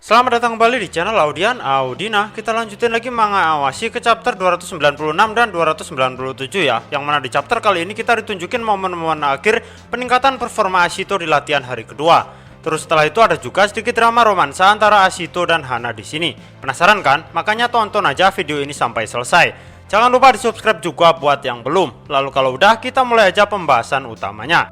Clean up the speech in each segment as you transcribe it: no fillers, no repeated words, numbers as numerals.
Selamat datang kembali di channel Audian Audina. Kita lanjutin lagi manga Awashi ke chapter 296 dan 297 ya. Yang mana di chapter kali ini kita ditunjukin momen-momen akhir peningkatan performa Ashito di latihan hari kedua. Terus setelah itu ada juga sedikit drama romansa antara Ashito dan Hana di sini. Penasaran kan? Makanya tonton aja video ini sampai selesai. Jangan lupa di-subscribe juga buat yang belum. Lalu kalau udah, kita mulai aja pembahasan utamanya.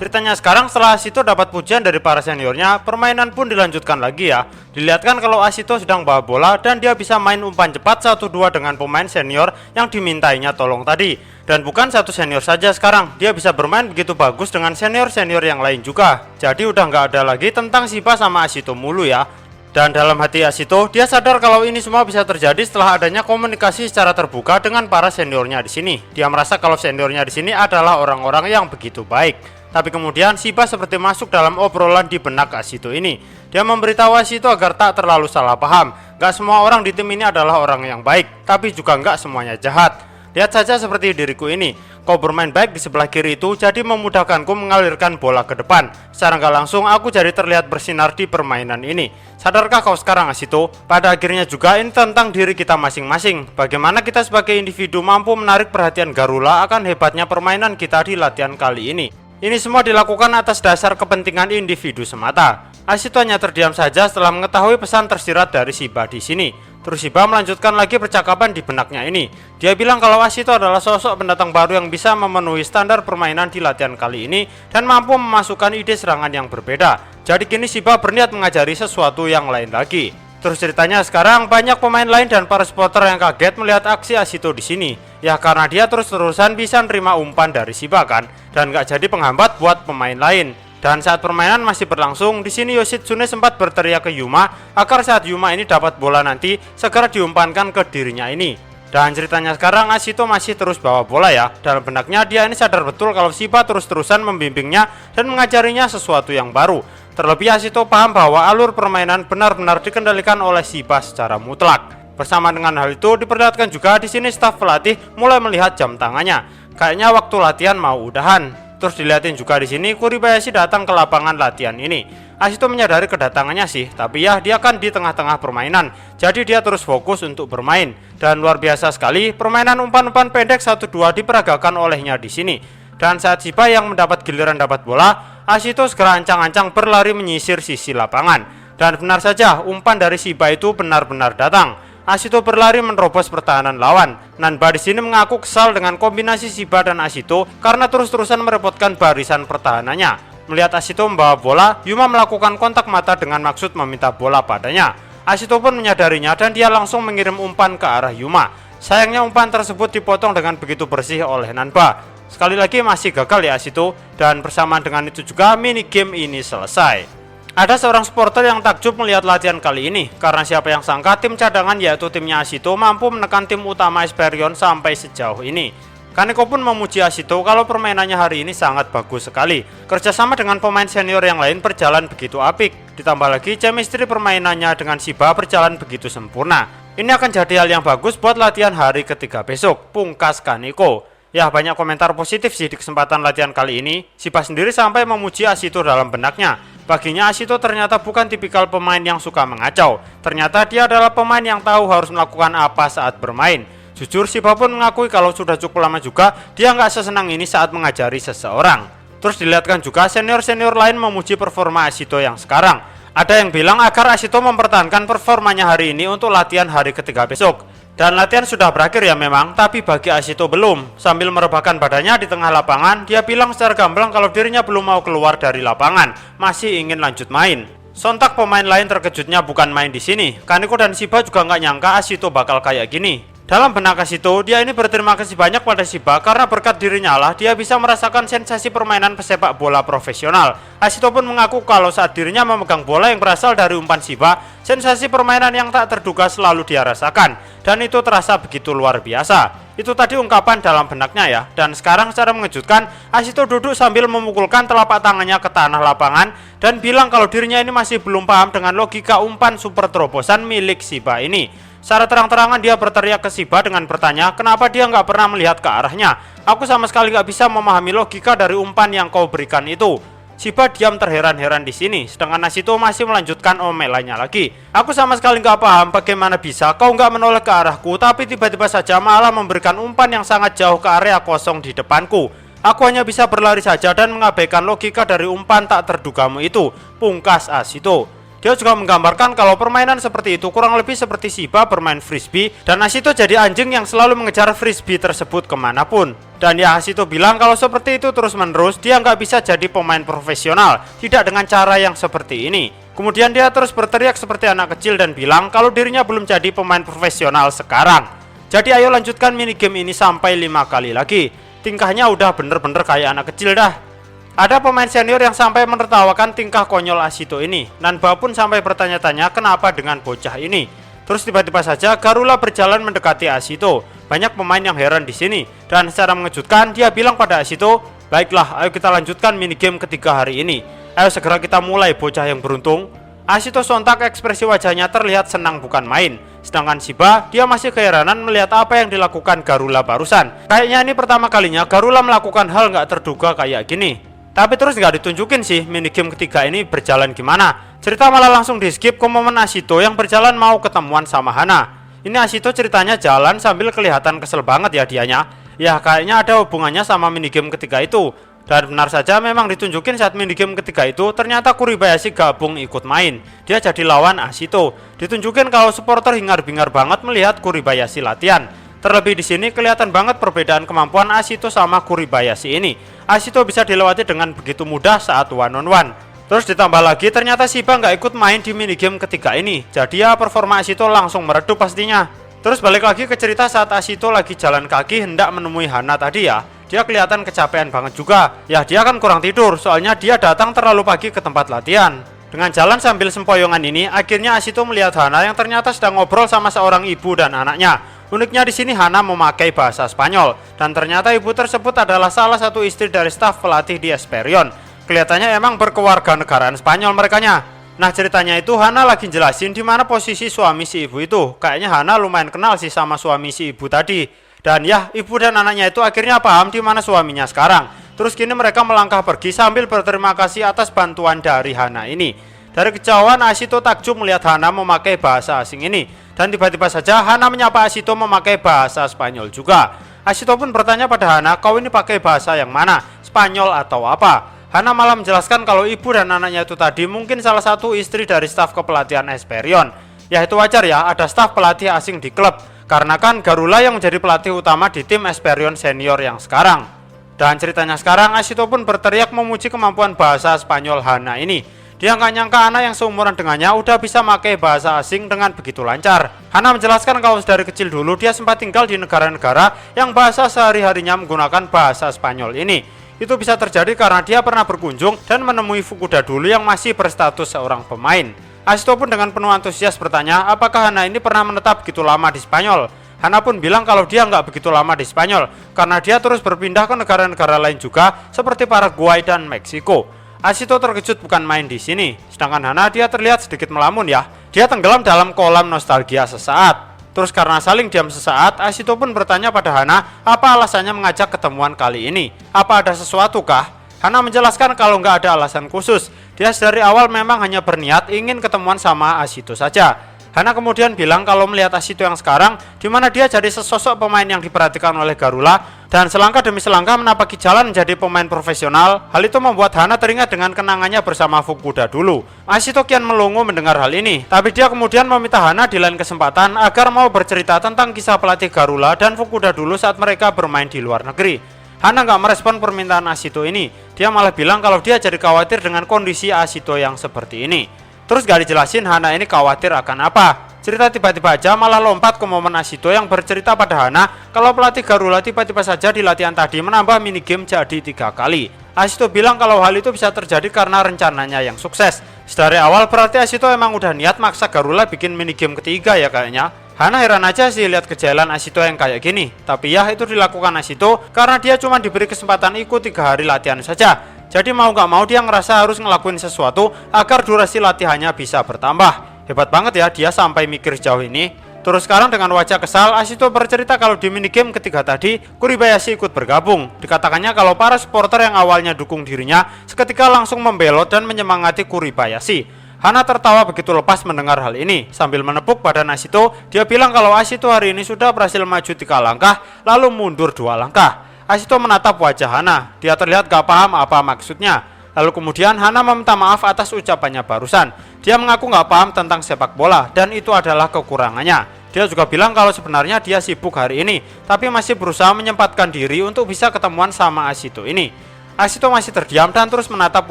Ceritanya sekarang setelah Ashito dapat pujian dari para seniornya, permainan pun dilanjutkan lagi ya. Dilihatkan kalau Ashito sedang bawa bola dan dia bisa main umpan cepat 1-2 dengan pemain senior yang dimintainya tolong tadi. Dan bukan satu senior saja sekarang, dia bisa bermain begitu bagus dengan senior-senior yang lain juga. Jadi udah nggak ada lagi tentang Shiba sama Ashito mulu ya. Dan dalam hati Ashito, dia sadar kalau ini semua bisa terjadi setelah adanya komunikasi secara terbuka dengan para seniornya di sini. Dia merasa kalau seniornya di sini adalah orang-orang yang begitu baik. Tapi kemudian Shiba seperti masuk dalam obrolan di benak Ashito ini. Dia memberitahu Ashito agar tak terlalu salah paham. Gak semua orang di tim ini adalah orang yang baik, tapi juga gak semuanya jahat. Lihat saja seperti diriku ini. Kau bermain baik di sebelah kiri itu jadi memudahkanku mengalirkan bola ke depan. Secara gak langsung aku jadi terlihat bersinar di permainan ini. Sadarkah kau sekarang Ashito? Pada akhirnya juga ini tentang diri kita masing-masing. Bagaimana kita sebagai individu mampu menarik perhatian Garula akan hebatnya permainan kita di latihan kali ini. Ini semua dilakukan atas dasar kepentingan individu semata. Ashito hanya terdiam saja setelah mengetahui pesan tersirat dari Shiba di sini. Terus Shiba melanjutkan lagi percakapan di benaknya ini. Dia bilang kalau Ashito adalah sosok pendatang baru yang bisa memenuhi standar permainan di latihan kali ini dan mampu memasukkan ide serangan yang berbeda. Jadi kini Shiba berniat mengajari sesuatu yang lain lagi. Terus ceritanya sekarang banyak pemain lain dan para supporter yang kaget melihat aksi Ashito di sini. Ya karena dia terus-terusan bisa nerima umpan dari Shiba kan, dan gak jadi penghambat buat pemain lain. Dan saat permainan masih berlangsung, di sini Yoshitsune sempat berteriak ke Yuma agar saat Yuma ini dapat bola nanti segera diumpankan ke dirinya ini. Dan ceritanya sekarang Ashito masih terus bawa bola ya. Dalam benaknya dia ini sadar betul kalau Shiba terus-terusan membimbingnya dan mengajarinya sesuatu yang baru. Terlebih Ashito paham bahwa alur permainan benar-benar dikendalikan oleh Shiba secara mutlak. Bersama dengan hal itu diperlihatkan juga di sini staf pelatih mulai melihat jam tangannya. Kayaknya waktu latihan mau udahan. Terus dilihatin juga di sini Kuribayashi datang ke lapangan latihan ini. Ashito menyadari kedatangannya sih, tapi ya dia kan di tengah-tengah permainan. Jadi dia terus fokus untuk bermain. Dan luar biasa sekali permainan umpan-umpan pendek 1-2 diperagakan olehnya di sini. Dan saat Shiba yang mendapat giliran dapat bola, Ashito segera ancang-ancang berlari menyisir sisi lapangan. Dan benar saja umpan dari Shiba itu benar-benar datang. Ashito berlari menerobos pertahanan lawan. Nanba di sini mengaku kesal dengan kombinasi Shiba dan Ashito karena terus-terusan merepotkan barisan pertahanannya. Melihat Ashito membawa bola, Yuma melakukan kontak mata dengan maksud meminta bola padanya. Ashito pun menyadarinya dan dia langsung mengirim umpan ke arah Yuma. Sayangnya umpan tersebut dipotong dengan begitu bersih oleh Nanba. Sekali lagi masih gagal ya Ashito, dan bersamaan dengan itu juga mini game ini selesai. Ada seorang supporter yang takjub melihat latihan kali ini, karena siapa yang sangka tim cadangan yaitu timnya Ashito mampu menekan tim utama Esperion sampai sejauh ini. Kaneko pun memuji Ashito kalau permainannya hari ini sangat bagus sekali. Kerjasama dengan pemain senior yang lain berjalan begitu apik. Ditambah lagi chemistry permainannya dengan Shiba berjalan begitu sempurna. Ini akan jadi hal yang bagus buat latihan hari ketiga besok, pungkas Kaneko. Ya banyak komentar positif sih di kesempatan latihan kali ini. Shiba sendiri sampai memuji Ashito dalam benaknya. Baginya Ashito ternyata bukan tipikal pemain yang suka mengacau. Ternyata dia adalah pemain yang tahu harus melakukan apa saat bermain. Jujur Shiba pun mengakui kalau sudah cukup lama juga dia nggak sesenang ini saat mengajari seseorang. Terus dilihatkan juga senior-senior lain memuji performa Ashito yang sekarang. Ada yang bilang agar Ashito mempertahankan performanya hari ini untuk latihan hari ketiga besok. Dan latihan sudah berakhir ya memang, tapi bagi Ashito belum. Sambil merebahkan badannya di tengah lapangan, dia bilang secara gamblang kalau dirinya belum mau keluar dari lapangan, masih ingin lanjut main. Sontak pemain lain terkejutnya bukan main di sini. Kaneko dan Shiba juga nggak nyangka Ashito bakal kayak gini. Dalam benak Ashito, dia ini berterima kasih banyak pada Shiba karena berkat dirinya lah dia bisa merasakan sensasi permainan pesepak bola profesional. Ashito pun mengaku kalau saat dirinya memegang bola yang berasal dari umpan Shiba, sensasi permainan yang tak terduga selalu dia rasakan. Dan itu terasa begitu luar biasa. Itu tadi ungkapan dalam benaknya ya. Dan sekarang secara mengejutkan, Ashito duduk sambil memukulkan telapak tangannya ke tanah lapangan dan bilang kalau dirinya ini masih belum paham dengan logika umpan super terobosan milik Shiba ini. Secara terang-terangan dia berteriak ke Shiba dengan bertanya kenapa dia nggak pernah melihat ke arahnya. Aku sama sekali nggak bisa memahami logika dari umpan yang kau berikan itu. Shiba diam terheran-heran di sini, sedangkan Ashito masih melanjutkan omelannya lagi. Aku sama sekali nggak paham bagaimana bisa kau nggak menoleh ke arahku, tapi tiba-tiba saja malah memberikan umpan yang sangat jauh ke area kosong di depanku. Aku hanya bisa berlari saja dan mengabaikan logika dari umpan tak terdugamu itu, pungkas Ashito. Dia juga menggambarkan kalau permainan seperti itu kurang lebih seperti Shiba bermain frisbee, dan Ashito jadi anjing yang selalu mengejar frisbee tersebut kemanapun. Dan ya, Ashito bilang kalau seperti itu terus-menerus dia nggak bisa jadi pemain profesional, tidak dengan cara yang seperti ini. Kemudian dia terus berteriak seperti anak kecil dan bilang kalau dirinya belum jadi pemain profesional sekarang. Jadi ayo lanjutkan minigame ini sampai 5 kali lagi. Tingkahnya udah bener-bener kayak anak kecil dah. Ada pemain senior yang sampai menertawakan tingkah konyol Ashito ini. Nanba pun sampai bertanya-tanya kenapa dengan bocah ini. Terus tiba-tiba saja Garula berjalan mendekati Ashito. Banyak pemain yang heran di sini. Dan secara mengejutkan dia bilang pada Ashito, "Baiklah, ayo kita lanjutkan minigame ketiga hari ini. Ayo segera kita mulai bocah yang beruntung." Ashito sontak ekspresi wajahnya terlihat senang bukan main. Sedangkan Shiba, dia masih keheranan melihat apa yang dilakukan Garula barusan. Kayaknya ini pertama kalinya Garula melakukan hal nggak terduga kayak gini. Tapi terus nggak ditunjukin sih minigame ketiga ini berjalan gimana. Cerita malah langsung di skip ke momen Ashito yang berjalan mau ketemuan sama Hana. Ini Ashito ceritanya jalan sambil kelihatan kesel banget ya dianya. Ya kayaknya ada hubungannya sama minigame ketiga itu. Dan benar saja memang ditunjukin saat minigame ketiga itu ternyata Kuribayashi gabung ikut main. Dia jadi lawan Ashito. Ditunjukin kalau supporter hingar-bingar banget melihat Kuribayashi latihan. Terlebih di sini kelihatan banget perbedaan kemampuan Ashito sama Kuribayashi ini. Ashito bisa dilewati dengan begitu mudah saat one on one. Terus ditambah lagi ternyata Shiba nggak ikut main di minigame ketiga ini. Jadi ya performa Ashito langsung meredup pastinya. Terus balik lagi ke cerita saat Ashito lagi jalan kaki hendak menemui Hana tadi ya. Dia kelihatan kecapean banget juga. Ya dia kan kurang tidur soalnya dia datang terlalu pagi ke tempat latihan. Dengan jalan sambil sempoyongan ini, akhirnya Ashito melihat Hana yang ternyata sedang ngobrol sama seorang ibu dan anaknya. Uniknya di sini Hana memakai bahasa Spanyol, dan ternyata ibu tersebut adalah salah satu istri dari staf pelatih di Esperion. Kelihatannya emang berkewarganegaraan Spanyol merekanya. Nah ceritanya itu Hana lagi jelasin di mana posisi suami si ibu itu. Kayaknya Hana lumayan kenal sih sama suami si ibu tadi. Dan ya ibu dan anaknya itu akhirnya paham di mana suaminya sekarang. Terus kini mereka melangkah pergi sambil berterima kasih atas bantuan dari Hana ini. Dari kejauhan Ashito takjub melihat Hana memakai bahasa asing ini. Dan tiba-tiba saja Hana menyapa Ashito memakai bahasa Spanyol juga. Ashito pun bertanya pada Hana, "Kau ini pakai bahasa yang mana? Spanyol atau apa?" Hana malah menjelaskan kalau ibu dan anaknya itu tadi mungkin salah satu istri dari staf kepelatihan Esperion. Ya itu wajar ya, ada staf pelatih asing di klub. Karena kan Garula yang menjadi pelatih utama di tim Esperion senior yang sekarang. Dan ceritanya sekarang Ashito pun berteriak memuji kemampuan bahasa Spanyol Hana ini. Dia nggak nyangka anak yang seumuran dengannya udah bisa pakai bahasa asing dengan begitu lancar. Hana menjelaskan kalau dari kecil dulu dia sempat tinggal di negara-negara yang bahasa sehari-harinya menggunakan bahasa Spanyol ini. Itu bisa terjadi karena dia pernah berkunjung dan menemui Fukuda dulu yang masih berstatus seorang pemain. Ashito pun dengan penuh antusias bertanya apakah Hana ini pernah menetap begitu lama di Spanyol. Hana pun bilang kalau dia nggak begitu lama di Spanyol karena dia terus berpindah ke negara-negara lain juga seperti Paraguay dan Meksiko. Ashito terkejut bukan main di sini, sedangkan Hana dia terlihat sedikit melamun ya. Dia tenggelam dalam kolam nostalgia sesaat. Terus karena saling diam sesaat, Ashito pun bertanya pada Hana apa alasannya mengajak ketemuan kali ini. Apa ada sesuatu kah? Hana menjelaskan kalau nggak ada alasan khusus. Dia dari awal memang hanya berniat ingin ketemuan sama Ashito saja. Hana kemudian bilang kalau melihat Ashito yang sekarang, di mana dia jadi sesosok pemain yang diperhatikan oleh Garula, dan selangkah demi selangkah menapaki jalan menjadi pemain profesional, hal itu membuat Hana teringat dengan kenangannya bersama Fukuda dulu. Ashito kian melongo mendengar hal ini, tapi dia kemudian meminta Hana di lain kesempatan agar mau bercerita tentang kisah pelatih Garula dan Fukuda dulu saat mereka bermain di luar negeri. Hana nggak merespon permintaan Ashito ini, dia malah bilang kalau dia jadi khawatir dengan kondisi Ashito yang seperti ini. Terus gak dijelasin Hana ini khawatir akan apa. Cerita tiba-tiba aja malah lompat ke momen Ashito yang bercerita pada Hana kalau pelatih Garula tiba-tiba saja di latihan tadi menambah minigame jadi 3 kali. Ashito bilang kalau hal itu bisa terjadi karena rencananya yang sukses. Dari awal berarti Ashito emang udah niat maksa Garula bikin minigame ketiga ya kayaknya. Hana heran aja sih lihat kejailan Ashito yang kayak gini. Tapi ya itu dilakukan Ashito karena dia cuma diberi kesempatan ikut 3 hari latihan saja. Jadi mau gak mau dia ngerasa harus ngelakuin sesuatu agar durasi latihannya bisa bertambah. Hebat banget ya dia sampai mikir jauh ini. Terus sekarang dengan wajah kesal, Ashito bercerita kalau di minigame ketiga tadi, Kuribayashi ikut bergabung. Dikatakannya kalau para supporter yang awalnya dukung dirinya, seketika langsung membelot dan menyemangati Kuribayashi. Hana tertawa begitu lepas mendengar hal ini. Sambil menepuk badan Ashito, dia bilang kalau Ashito hari ini sudah berhasil maju 3 langkah, lalu mundur 2 langkah. Ashito menatap wajah Hana, dia terlihat gak paham apa maksudnya. Lalu kemudian Hana meminta maaf atas ucapannya barusan. Dia mengaku gak paham tentang sepak bola dan itu adalah kekurangannya. Dia juga bilang kalau sebenarnya dia sibuk hari ini, tapi masih berusaha menyempatkan diri untuk bisa ketemuan sama Ashito ini. Ashito masih terdiam dan terus menatap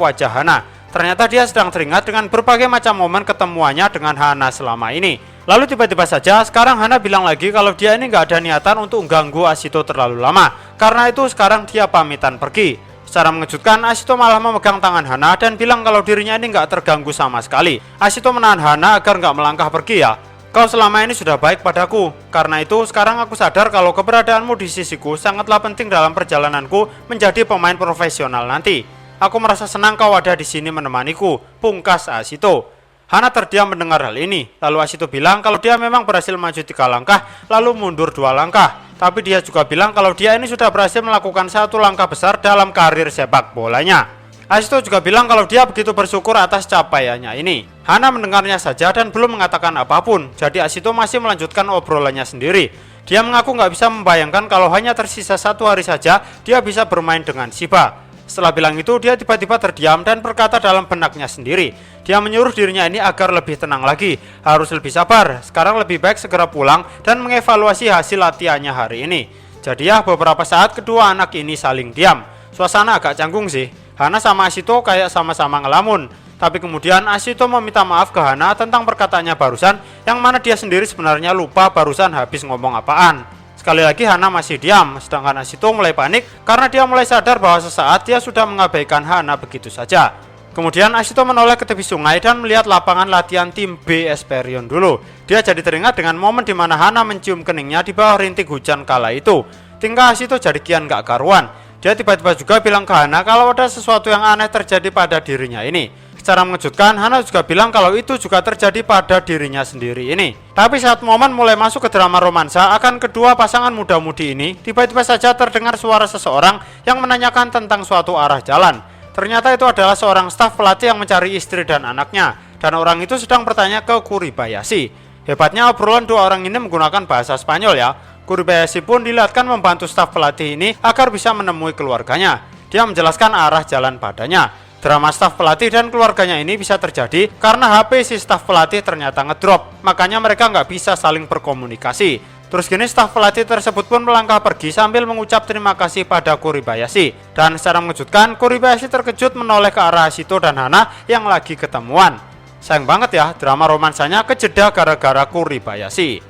wajah Hana. Ternyata dia sedang teringat dengan berbagai macam momen ketemuannya dengan Hana selama ini. Lalu tiba-tiba saja sekarang Hana bilang lagi kalau dia ini gak ada niatan untuk ganggu Ashito terlalu lama. Karena itu sekarang dia pamitan pergi. Secara mengejutkan, Ashito malah memegang tangan Hana dan bilang kalau dirinya ini nggak terganggu sama sekali. Ashito menahan Hana agar nggak melangkah pergi ya. Kau selama ini sudah baik padaku. Karena itu, sekarang aku sadar kalau keberadaanmu di sisiku sangatlah penting dalam perjalananku menjadi pemain profesional nanti. Aku merasa senang kau ada di sini menemaniku, pungkas Ashito. Hana terdiam mendengar hal ini. Lalu Ashito bilang kalau dia memang berhasil maju 3 langkah, lalu mundur 2 langkah. Tapi dia juga bilang kalau dia ini sudah berhasil melakukan 1 langkah besar dalam karir sepak bolanya. Ashito juga bilang kalau dia begitu bersyukur atas capaiannya ini. Hana mendengarnya saja dan belum mengatakan apapun. Jadi Ashito masih melanjutkan obrolannya sendiri. Dia mengaku nggak bisa membayangkan kalau hanya tersisa 1 hari saja dia bisa bermain dengan Shiba. Setelah bilang itu, dia tiba-tiba terdiam dan berkata dalam benaknya sendiri. Dia menyuruh dirinya ini agar lebih tenang lagi, harus lebih sabar, sekarang lebih baik segera pulang dan mengevaluasi hasil latihannya hari ini. Jadi ya, beberapa saat kedua anak ini saling diam. Suasana agak canggung sih. Hana sama Ashito kayak sama-sama ngelamun. Tapi kemudian Ashito meminta maaf ke Hana tentang perkataannya barusan, yang mana dia sendiri sebenarnya lupa barusan habis ngomong apaan. Sekali lagi Hana masih diam, sedangkan Ashito mulai panik karena dia mulai sadar bahwa sesaat dia sudah mengabaikan Hana begitu saja. Kemudian Ashito menoleh ke tepi sungai dan melihat lapangan latihan tim B Esperion dulu. Dia jadi teringat dengan momen di mana Hana mencium keningnya di bawah rintik hujan kala itu. Tingkah Ashito jadi kian gak karuan. Dia tiba-tiba juga bilang ke Hana kalau ada sesuatu yang aneh terjadi pada dirinya ini. Secara mengejutkan, Hana juga bilang kalau itu juga terjadi pada dirinya sendiri ini. Tapi saat momen mulai masuk ke drama romansa akan kedua pasangan muda-mudi ini, tiba-tiba saja terdengar suara seseorang yang menanyakan tentang suatu arah jalan. Ternyata itu adalah seorang staf pelatih yang mencari istri dan anaknya. Dan orang itu sedang bertanya ke Kuribayashi. Hebatnya obrolan dua orang ini menggunakan bahasa Spanyol ya. Kuribayashi pun dilihatkan membantu staf pelatih ini agar bisa menemui keluarganya. Dia menjelaskan arah jalan padanya. Drama staf pelatih dan keluarganya ini bisa terjadi karena HP si staf pelatih ternyata ngedrop. Makanya mereka nggak bisa saling berkomunikasi. Terus gini staf pelatih tersebut pun melangkah pergi sambil mengucap terima kasih pada Kuribayashi. Dan secara mengejutkan, Kuribayashi terkejut menoleh ke arah Ashito dan Hana yang lagi ketemuan. Sayang banget ya, drama romansanya kejeda gara-gara Kuribayashi.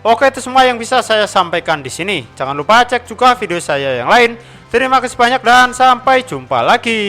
Oke, itu semua yang bisa saya sampaikan di sini. Jangan lupa cek juga video saya yang lain. Terima kasih banyak dan sampai jumpa lagi.